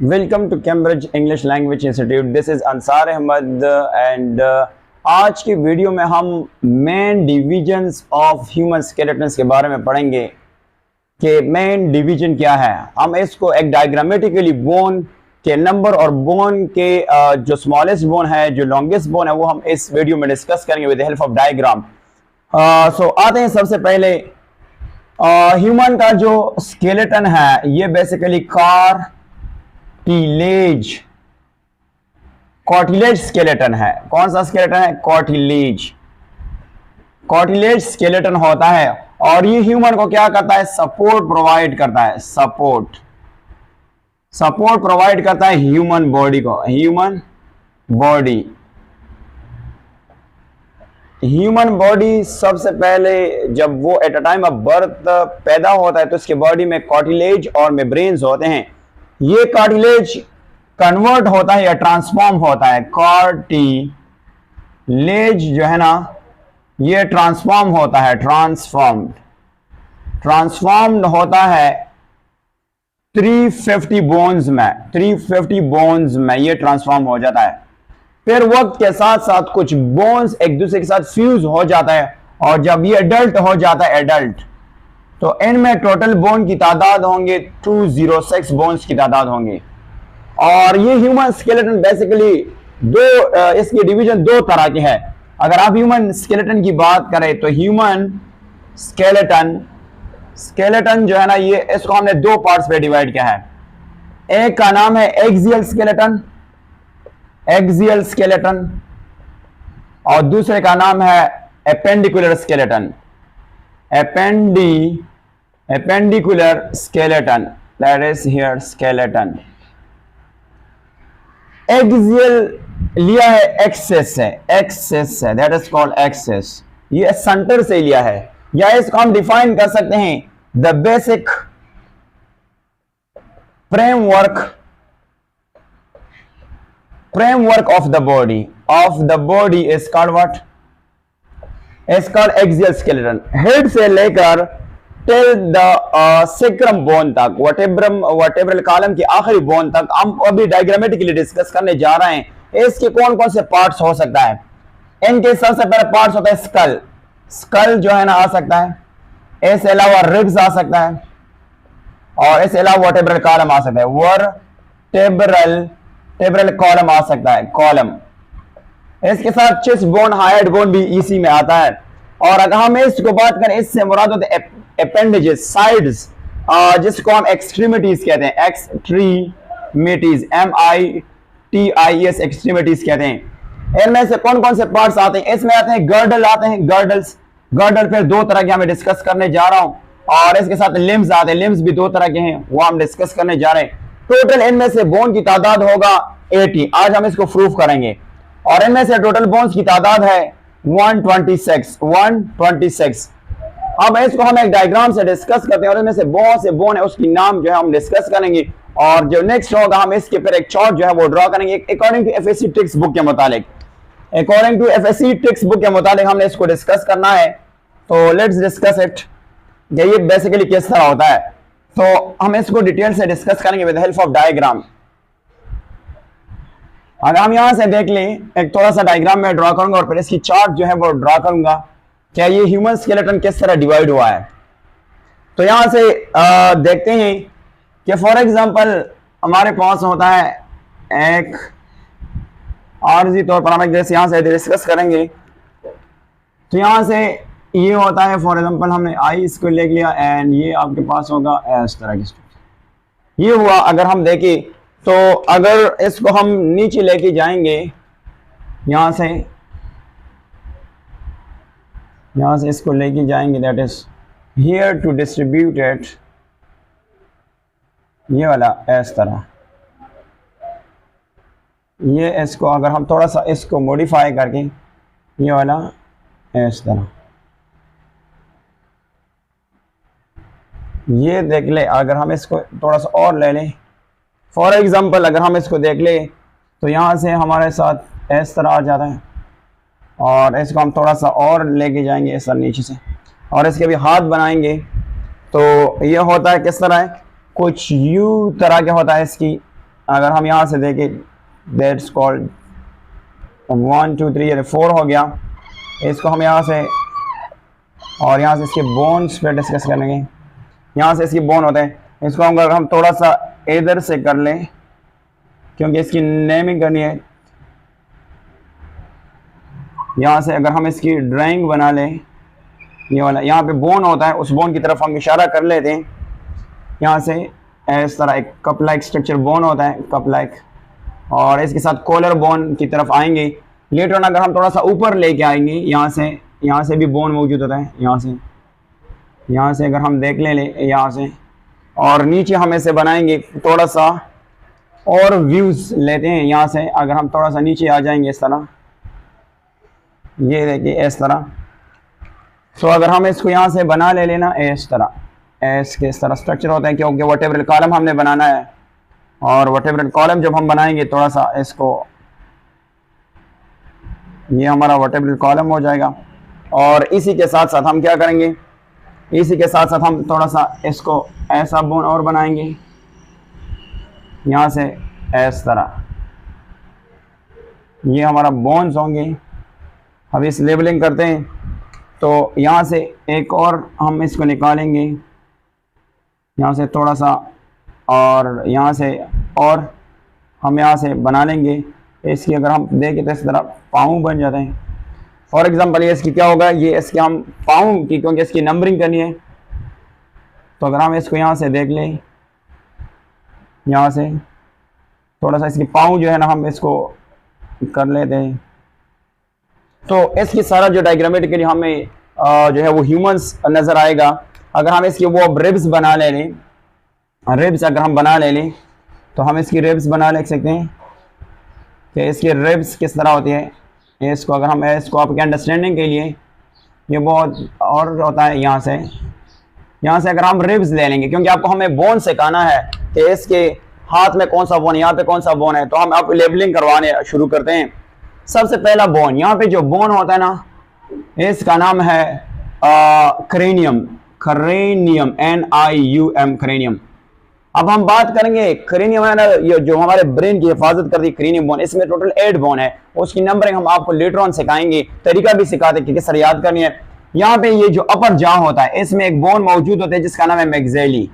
Welcome to Cambridge English language institute. This is Ansar Ahmed and आज की video में हम main divisions of human skeletons के बारे में पढ़ेंगे कि मेन डिवीजन क्या है। हम इसको एक डायग्रामेटिकली बोन के नंबर और बोन के जो स्मॉलेस्ट बोन है, जो लॉन्गेस्ट बोन है, वो हम इस वीडियो में डिस्कस करेंगे विद हेल्प ऑफ डायग्राम। सो आते हैं सबसे पहले ह्यूमन का जो स्केलेटन है ये बेसिकली कार्टिलेज स्केलेटन है। कौन सा स्केलेटन है? कार्टिलेज स्केलेटन होता है और ये ह्यूमन को क्या करता है? सपोर्ट प्रोवाइड करता है। सपोर्ट प्रोवाइड करता है ह्यूमन बॉडी को। ह्यूमन बॉडी सबसे पहले जब वो at a time of birth पैदा होता है तो उसके बॉडी में कार्टिलेज और मेम्ब्रेन्स होते हैं। ये कार्टिलेज कन्वर्ट होता है या ट्रांसफॉर्म होता है। कार्टिलेज जो है ना, ये ट्रांसफॉर्म होता है, ट्रांसफॉर्म्ड होता है 350 बोन्स में ये ट्रांसफॉर्म हो जाता है। फिर वक्त के साथ साथ कुछ बोन्स एक दूसरे के साथ फ्यूज हो जाता है और जब ये एडल्ट हो जाता है तो इनमें टोटल बोन की तादाद होंगे 206 बोन्स की तादाद होंगे। और ये ह्यूमन स्केलेटन बेसिकली इसकी डिवीजन दो तरह के है। अगर आप ह्यूमन स्केलेटन की बात करें तो ह्यूमन स्केलेटन जो है ना, ये इसको हमने दो पार्ट्स पे डिवाइड किया है। एक का नाम है एक्सियल स्केलेटन और दूसरे का नाम है appendicular skeleton. appendicular skeleton, that is here skeleton। axial लिया है एक्सेस से, that is called axis। ये सेंटर से लिया है, या इसको हम डिफाइन कर सकते हैं the basic framework of the body is called what? It's called axial skeleton। Head से लेकर टिल द सेक्रम बोन तक, वर्टेब्रल कॉलम की आखिरी बोन तक हम अभी डायग्रामेटिकली डिस्कस करने जा रहे हैं। इसके कौन कौन से पार्ट्स हो सकता है? इनके सबसे पहले पार्ट्स होता है स्कल जो है ना आ सकता है, इसके अलावा रिब्स आ सकता है और इसके अलावा वर्टेब्रल कॉलम आ सकता है, वर्टेब्रल कॉलम आ सकता है, कॉलम। इसके साथ चेस्ट बोन, हाइड बोन भी इसी में आता है। और अगर हम इसको बात करें, इससे मुराद होते हैं अपेंडेजेस, साइड्स, जिसको हम एक्सट्रीमिटीज कहते हैं। एक्सट्रीमिटीज, MITIES, एक्सट्रीमिटीज कहते हैं। इनमें से कौन कौन से पार्ट्स आते हैं? इसमें आते हैं गर्डल फिर दो तरह के हमें डिस्कस करने जा रहा हूं। और इसके साथ लिम्स आते हैं, लिम्स भी दो तरह के हैं, वो हम डिस्कस करने जा रहे हैं। टोटल इनमें से बोन की तादाद होगा 80। आज हम इसको प्रूफ करेंगे। और इनमें से टोटल बोन्स की तादाद है 126। अब इसको हम एक डायग्राम से डिस्कस करते हैं और इनमें से बहुत से बोन है, उसकी नाम जो है हम डिस्कस करेंगे। और जो नेक्स्ट होगा हम इसके फिर एक चार्ट जो है वो ड्रॉ करेंगे according to FSC text book के मुताबिक। हमने इसको डिस्कस करना है। तो लेट्स डिस्कस इट, ये बेसिकली किस तरह होता है। तो हम इसको डिटेल से डिस्कस करेंगे विद हेल्प ऑफ डायग्राम। अगर हम यहां से देख लें, एक थोड़ा सा डायग्राम में ड्रॉ करूंगा और फिर इसकी चार्ट जो है वो ड्रॉ करूंगा, क्या ये ह्यूमन स्केलेटन किस तरह डिवाइड हुआ है। तो यहां से देखते हैं कि फॉर एग्जांपल हमारे पास होता है एक आर्जी तौर पर, हम जैसे यहां से डिस्कस करेंगे तो यहां से ये होता है, फॉर एग्जांपल हमने आई इसको ले लिया एंड ये आपके पास होगा इस तरह की ये हुआ। अगर हम देखें तो अगर इसको हम नीचे लेके जाएंगे, यहां से इसको लेके जाएंगे, that is here to distribute it, ये वाला इस तरह। ये इसको अगर हम थोड़ा सा इसको मॉडिफाई करके ये वाला इस तरह, ये देख ले। अगर हम इसको थोड़ा सा और ले लें, फॉर एग्जाम्पल अगर हम इसको देख ले तो यहाँ से हमारे साथ इस तरह आ जाता है और इसको हम थोड़ा सा और लेके जाएंगे इस तरह नीचे से और इसके भी हाथ बनाएंगे तो ये होता है किस तरह है, कुछ यू तरह के होता है इसकी अगर हम यहाँ से देखें, दैट्स कॉल्ड 1 2 3 4 हो गया। इसको हम यहाँ से और यहाँ से इसके बोन्स पे डिस्कस करेंगे। यहाँ से इसकी बोन होते हैं, इसको अगर हम थोड़ा सा इधर से कर लें क्योंकि इसकी नेमिंग करनी है। यहाँ से अगर हम इसकी ड्राइंग बना लें, ये वाला यहाँ पे बोन होता है, उस बोन की तरफ हम इशारा कर लेते हैं। यहाँ से इस तरह एक कप लाइक स्ट्रक्चर बोन होता है, कप लाइक, और इसके साथ कॉलर बोन की तरफ आएंगे। लेटर ऑन अगर हम थोड़ा सा ऊपर लेके आएंगे, यहाँ से भी बोन मौजूद होता है। यहाँ से अगर हम देख लें यहाँ से, और नीचे हम ऐसे बनाएंगे थोड़ा सा और व्यूज़ लेते हैं। यहाँ से अगर हम थोड़ा सा नीचे आ जाएंगे इस तरह, ये देखिए इस तरह। तो अगर हम इसको यहाँ से बना ले लेना इस तरह, इस तरह स्ट्रक्चर होता है क्योंकि वर्टेब्रल कॉलम हमने बनाना है। और वर्टेब्रल कॉलम जब हम बनाएंगे थोड़ा सा इसको, ये हमारा वर्टेब्रल कॉलम हो जाएगा। और इसी के साथ साथ हम क्या करेंगे, इसी के साथ साथ हम थोड़ा सा इसको ऐसा बोन और बनाएंगे यहाँ से इस तरह, ये हमारा बोन्स होंगे। अब इस लेबलिंग करते हैं तो यहाँ से एक और हम इसको निकालेंगे, यहाँ से थोड़ा सा, और यहाँ से और हम यहाँ से बना लेंगे। इसकी अगर हम देखें तो इस तरह पाँव बन जाते हैं। फॉर एग्जांपल ये इसकी क्या होगा, ये इसके हम पाँव की, क्योंकि इसकी नंबरिंग करनी है, तो अगर हम इसको यहाँ से देख लें, यहाँ से थोड़ा सा इसकी पाँव जो है ना हम इसको कर लेते हैं। तो इसकी सारा जो डायग्रामेटिकली हमें जो है वो ह्यूमंस नज़र आएगा। अगर हम इसकी वो रिब्स बना ले लें, रिब्स अगर हम बना ले लें तो हम इसकी रिब्स बना ले सकते हैं कि इसकी रिब्स किस तरह होती है। इसको अगर हम इसको आपके अंडरस्टैंडिंग के लिए, ये बहुत और होता है। यहाँ से अगर हम रिब्स ले लेंगे, क्योंकि आपको हमें बोन सिखाना है कि इसके हाथ में कौन सा बोन है, यहाँ पे कौन सा बोन है, तो हम आप लेबलिंग करवाने शुरू करते हैं। सबसे पहला बोन, यहाँ पे जो बोन होता है ना, इसका नाम है क्रेनियम, क्रेनियम, NIUM, क्रेनियम। अब हम बात करेंगे, क्रेनियम है ना, ये जो हमारे ब्रेन की हिफाजत करती है, क्रेनियम बोन, इसमें टोटल 8 बोन है। उसकी नंबरिंग हम आपको लेटर ऑन सिखाएंगे, तरीका भी सिखाते हैं कि किस तरह याद करनी है। यहाँ पे ये जो अपर जॉ होता है, इसमें एक बोन मौजूद होता है जिसका नाम है मैग्जेली,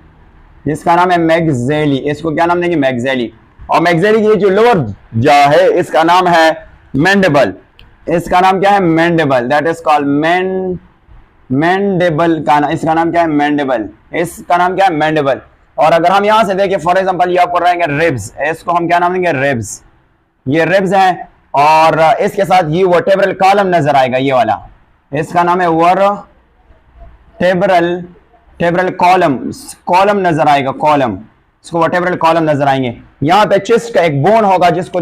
जिसका नाम है मैग्जेली। इसको क्या नाम देंगे, मैग्जेली। और मैग्जेली की जो लोअर जॉ है, इसका नाम है मैंडिबल। इसका नाम क्या है, mandible, that is called mandible का नाम, इसका नाम क्या है, मैंडिबल। इसका नाम क्या है, मैंडिबल। और अगर हम यहाँ से देखें, फॉर एग्जांपल ये आपको रहेंगे रिब्स, इसको हम क्या नाम देंगे, रिब्स। ये रिब्स हैं, और इसके साथ ये वर्टेब्रल कॉलम नजर आएगा, ये वाला, इसका नाम है वर्टेब्रल कॉलम, कॉलम नजर आएगा, कॉलम, इसको वर्टेब्रल कॉलम नजर आएंगे। यहाँ पे चेस्ट का एक बोन होगा जिसका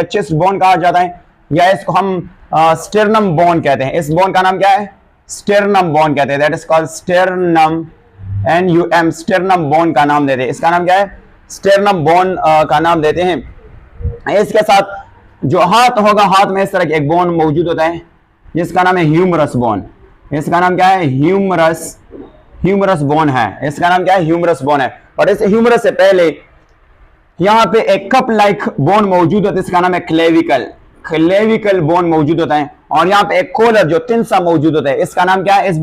चेस्ट बोन कहा जाता है, या इसको हम स्टेरनम बोन कहते हैं। इस बोन का नाम क्या है, स्टेरनम बोन कहते हैं, that is called sternum, NUM, sternum bone का नाम देते हैं। इसका नाम क्या है, स्टेरनम बोन का नाम देते हैं। इसके साथ जो हाथ होगा, हाथ में इस तरह के एक बोन मौजूद होता है जिसका नाम है ह्यूमरस बोन। इसका नाम क्या है, ह्यूमरस बोन है। इसका नाम क्या है, ह्यूमरस बोन है। और इस ह्यूमरस से पहले यहाँ पे एक कप लाइक बोन मौजूद होता है, इसका नाम है क्लेविकल बोन मौजूद होता है। और यहाँ पे एक कॉलर जो तिन सा मौजूद होता है, इसका नाम क्या है, इस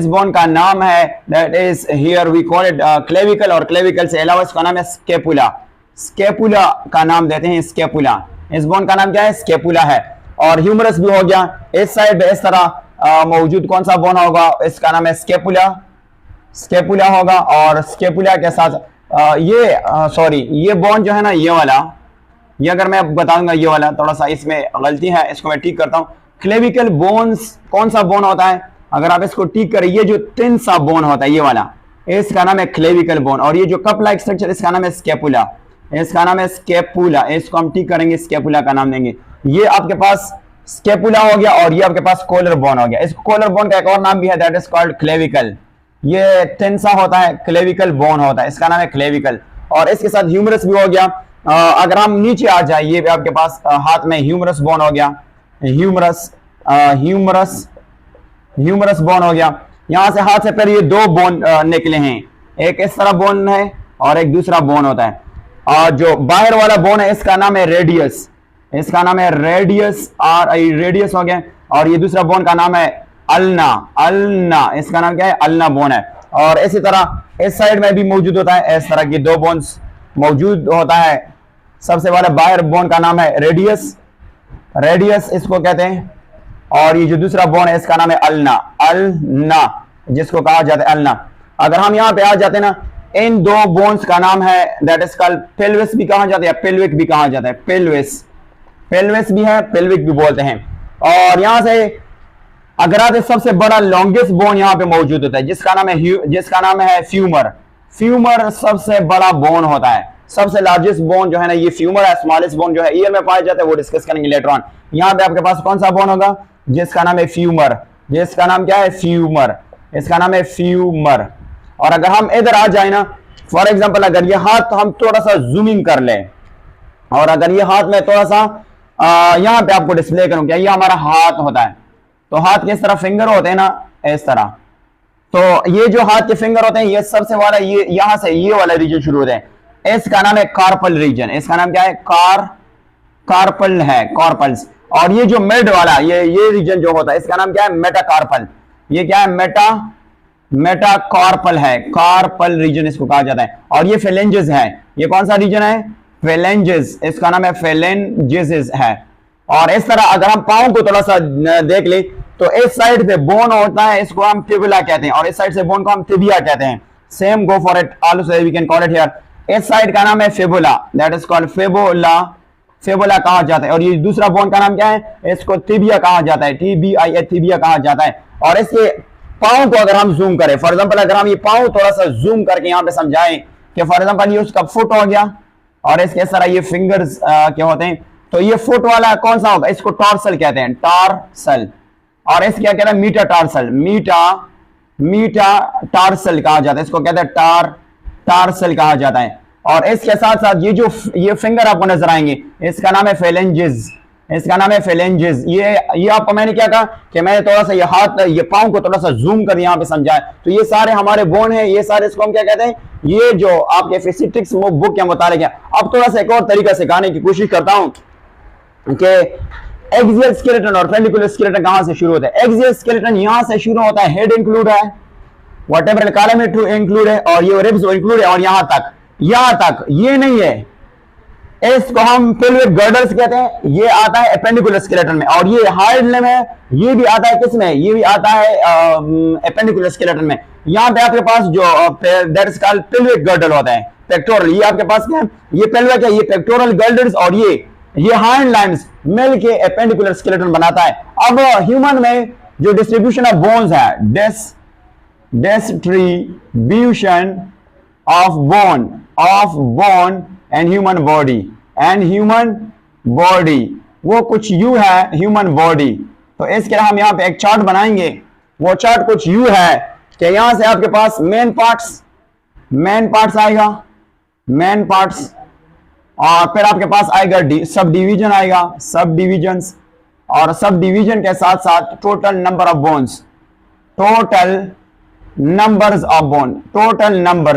बोन का नाम है, that is here we call it clavicle. और क्लेविकल से अलावा इसका नाम है स्केपुला, स्केपुला का नाम देते हैं, स्केपुला। इस बोन का नाम क्या है, स्केपुला है। और ह्यूमरस भी हो गया। इस साइड पे इस तरह मौजूद कौन सा बोन होगा, इसका नाम है स्केपुला होगा। और स्केपुला के साथ ये बोन जो है ना, ये वाला, ये अगर मैं बताऊंगा, ये वाला थोड़ा सा इसमें गलती है, इसको मैं ठीक करता हूँ। क्लेविकल बोन्स कौन सा बोन होता है, अगर आप इसको ठीक करें, ये जो तिन सा बोन होता है, ये वाला, इसका नाम है क्लेविकल बोन। और ये जो कप लाइक स्ट्रक्चर, इसका नाम है स्केपुला, इसका नाम है स्केपुला। इसको हम ठीक करेंगे, स्केपुला का नाम देंगे। ये आपके पास स्केपुला हो गया, और ये आपके पास कॉलर बोन हो गया। इस कॉलर बोन का एक और नाम भी है, दैट इज कॉल्ड क्लेविकल। ये तिन सा होता है, क्लेविकल बोन होता है, इसका नाम है क्लेविकल। और इसके साथ ह्यूमरस भी हो गया। अगर हम नीचे आ जाए, ये आपके पास हाथ में ह्यूमरस बोन हो गया, ह्यूमरस बोन हो गया। यहां से हाथ से पहले ये 2 बोन निकले हैं, एक इस तरह बोन है और एक दूसरा बोन होता है। और जो बाहर वाला बोन है इसका नाम है रेडियस, इसका नाम है रेडियस, रेडियस हो गया। और ये दूसरा बोन का नाम है अल्ना, अल्ना, इसका नाम क्या है? अल्ना बोन है। और इसी तरह इस साइड में भी मौजूद होता है, इस तरह की दो बोन्स मौजूद होता है। सबसे वाला बाहर बोन का नाम है रेडियस, रेडियस इसको कहते हैं। और ये जो दूसरा बोन है इसका नाम है अल्ना, अल्ना, जिसको कहा जाता है अल्ना। अगर हम यहाँ पे आ जाते हैं ना, इन दो बोन्स का नाम है दैट इज कॉल्ड पेल्विस भी कहा जाता है, पेल्विक भी कहा जाता है, पेल्विस, पेल्विस भी है, पेल्विक भी बोलते हैं। और यहां से अगर आते सबसे बड़ा लॉन्गेस्ट बोन यहाँ पे मौजूद होता है जिसका नाम है फ्यूमर, फ्यूमर सबसे बड़ा बोन होता है। सबसे लार्जेस्ट बोन जो है ना ये फ्यूमर है। स्मॉलेस्ट बोन जो है ईयर में पाया जाता है वो डिस्कस करेंगे लेटर ऑन। यहाँ पे आपके पास कौन सा बोन होगा? जिसका नाम है फ्यूमर, जिसका नाम क्या है? फ्यूमर, इसका नाम है फ्यूमर। और अगर हम इधर आ जाए ना, फॉर एग्जांपल अगर ये हाथ हम थोड़ा सा जूमिंग कर ले, और अगर ये हाथ में थोड़ा सा यहाँ पे आपको डिस्प्ले करूं, क्या ये हमारा हाथ होता है, तो हाथ के इस तरह फिंगर होते हैं ना, इस तरह। तो ये जो हाथ के फिंगर होते हैं ये सबसे वाला ये यहां से ये वाला रीजन शुरू होता है, इसका नाम है कार्पल रीजन। इसका नाम क्या है? कार्पल है, कार्पल्स। और ये जो मिड वाला ये रीजन जो होता है इसका नाम क्या है? मेटाकार्पल। ये क्या है? मेटाकार्पल है, कार्पल रीजन इसको कहा जाता है। और ये फेलेंजेस है, ये कौन सा रीजन है? फेलेंजेस, इसका नाम है फेलेंजेस है। और इस तरह अगर हम पांव को थोड़ा सा देख ले तो इस साइड पे बोन होता है, इसको हम फिबुला कहते हैं, और इस साइड से बोन को हम टिबिया कहते हैं। Same go for it also we can call it here. इस साइड का नाम है fibula, that is called fibula, fibula कहा जाता है। और ये दूसरा बोन का नाम क्या है? इसको टिबिया कहा जाता है, TBIA, टिबिया कहा जाता है। और इसके पांव को अगर हम जूम करें, फॉर एग्जांपल अगर हम ये पांव थोड़ा सा जूम करके यहाँ पे समझाएं कि फॉर एग्जांपल ये उसका फुट हो गया और इसके इस तरह ये फिंगर्स क्या होते हैं, तो ये फुट वाला कौन सा होगा? इसको टॉर्सल कहते हैं, टार्सल। और इस क्या कहते हैं? मीटा टार्सल, मीटा टार्सल कहा जाता है, इसको कहते हैं टार्सल कहा जाता है। और इसके साथ साथ ये फिंगर आपको नजर आएंगे, इसका नाम है फेलेंजेस, इसका नाम है फेलेंजेस। ये आपको मैंने क्या कहा कि मैंने थोड़ा सा ये हाथ ये पांव को थोड़ा सा जूम कर यहाँ पे समझाया, तो ये सारे हमारे बोन है, ये सारे इसको हम क्या कहते हैं? ये जो आपके फिजिक्स बुक के मुताबिक है। अब थोड़ा सा एक और तरीका सिखाने की कोशिश करता हूं कि एक्सियल स्केलेटन और पेंडिकुलर स्केलेटन कहां से शुरू होता है। एक्सियल स्केलेटन यहां से शुरू होता है, हेड इंक्लूड है, वर्टेब्रल कॉलम इंक्लूड है, और ये रिब्स इंक्लूड है, और यहां तक ये नहीं है, इसको हम पेल्विक गर्डल्स कहते हैं। ये आता है एपेंडिकुलर स्केलेटन में, और ये हाइड लिम्ब है, ये भी आता है किसमें? ये भी आता है एपेंडिकुलर स्केलेटन में। यहाँ पे आपके पास जो that is called pelvic girdle होता है, पेक्टोरल। ये आपके पास क्या है? ये पेल्विक है, ये पेक्टोरल गर्डल्स, और ये हाइंड लाइन्स मिल के एपेंडिकुलर स्केलेटन बनाता है। अब ह्यूमन में जो डिस्ट्रीब्यूशन ऑफ बोन्स है, distribution of bone and human body, वो कुछ यू है ह्यूमन बॉडी। तो इसके लिए हम यहाँ पे एक चार्ट बनाएंगे, वो चार्ट कुछ यू है कि यहां से आपके पास मेन पार्ट्स आएगा, मेन पार्ट्स, और फिर आपके पास आएगा सब डिवीजन आएगा, सब डिवीजन्स, और सब डिवीजन के साथ साथ total number of bones, total numbers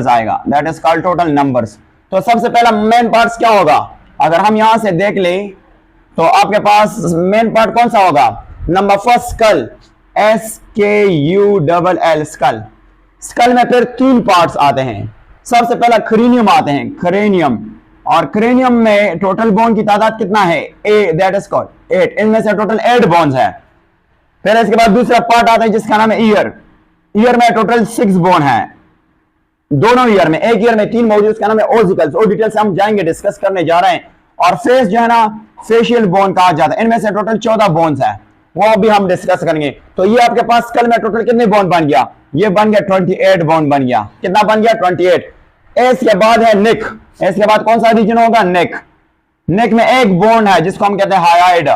आएगा, that is called total numbers. तो सबसे पहला मेन पार्ट्स क्या होगा? अगर हम यहां से देख ले तो आपके पास मेन पार्ट कौन सा होगा? Number first skull, SKULL, skull. Skull में फिर 3 पार्ट्स आते हैं। सबसे पहला क्रेनियम आते हैं, क्रेनियम, और क्रेनियम में टोटल बोन की तादाद कितना है? That is called 8। इनमें से टोटल 8 बोन्स है। फिर इसके बाद दूसरा पार्ट आता है जिसका नाम है ईयर। ईयर में टोटल 6 बोन है, दोनों ईयर में, एक ईयर में 3 मौजूद, उसका नाम है ओसिकल्स। वो डिटेल्स हम जाएंगे, डिस्कस करने जा रहे हैं। और फेस जो है ना, फेशियल बोन कहा जाता है। इनमें से टोटल 14 बोन्स है, वो भी हम डिस्कस करेंगे। तो ये आपके पास स्कल में टोटल कितने बोन बन गया? ये बन गया 28 बोन बन गया। कितना बन गया? 28। इसके बाद है नेक। इसके बाद कौन सा रीजन होगा? नेक। नेक में एक बोन है जिसको हम कहते हैं हायोइड,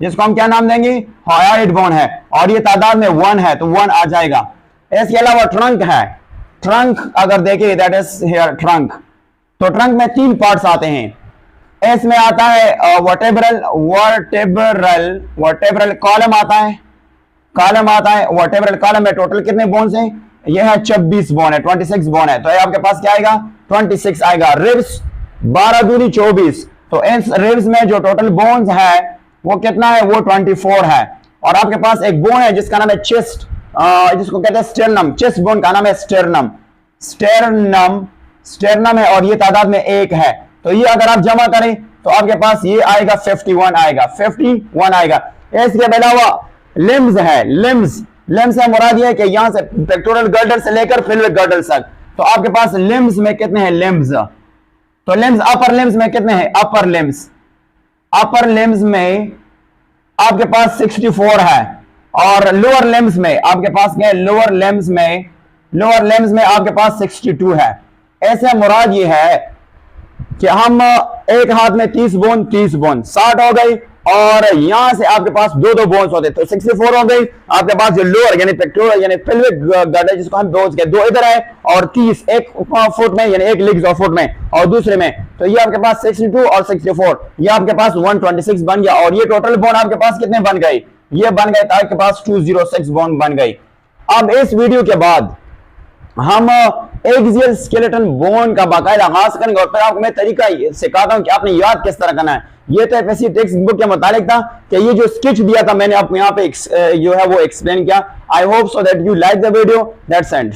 जिसको हम क्या नाम देंगे? हायोइड बोन है, और ये तादाद में 1 है, तो 1 आ जाएगा। इसके अलावा ट्रंक है, ट्रंक अगर देखें दैट इज हियर ट्रंक। तो ट्रंक में 3 पार्ट्स आते हैं। इसमें आता है वर्टेब्रल कॉलम आता है, वर्टेब्रल कॉलम में टोटल कितने बोन्स हैं? यह है 26 बोन है, 26 बोन है। तो आपके पास क्या आएगा? 26 आएगा। 12 दूनी 24। तो इन रिब्स में जो टोटल बोन्स है वो कितना है, वो 24 है। और आपके पास एक बोन है जिसका नाम है चेस्ट, जिसको कहते हैं स्टेरनम। चेस्ट बोन का नाम है स्टेरनम। स्टेरनम है और ये तादाद में 1 है। तो ये अगर आप जमा करें तो आपके पास ये आएगा 51 आएगा, 51 आएगा। इसके अलावा लिम्स है, लिम्स से मुराद ये है कि यहां से पेक्टोरल गर्डर से लेकर पेल्विक गर्डर तक। तो आपके पास लिम्स में कितने हैं, लिम्स। तो लिम्स अपर लिम्स में कितने हैं, अपर लिम्स में आपके पास 64 है। और लोअर लिम्स में आपके पास क्या है, लोअर लिम्स में आपके पास 62 है। ऐसे मुराद ये है कि हम एक हाथ में 30 बोन 60 हो गई, और यहां से आपके पास दो बोन्स होते, तो 64 हो गई। आपके पास जो लोअर यानी पेक्टोरल यानी पेल्विक गर्डर जिसको हम बोन्स के 2 इधर है और 30 एक फुट में यानी एक लेग्स और फुट में और दूसरे में। तो ये आपके पास 62 और 64, ये आपके पास 126 बन गया। और ये टोटल बोन आपके पास कितने बन गए, ये बन गए आपके पास 206 बोन बन गई। अब इस वीडियो के बाद हम एक्सियल स्केलेटन बोन का बाकायदा आगाज करेंगे और फिर आपको मैं तरीका सिखाता हूं कि आपने याद किस तरह करना है। ये तो एफएससी टेक्स्ट बुक के मुतालिक था कि ये जो स्केच दिया था मैंने आपको यहाँ पे जो है वो एक्सप्लेन किया। I hope so that you like the video. That's and.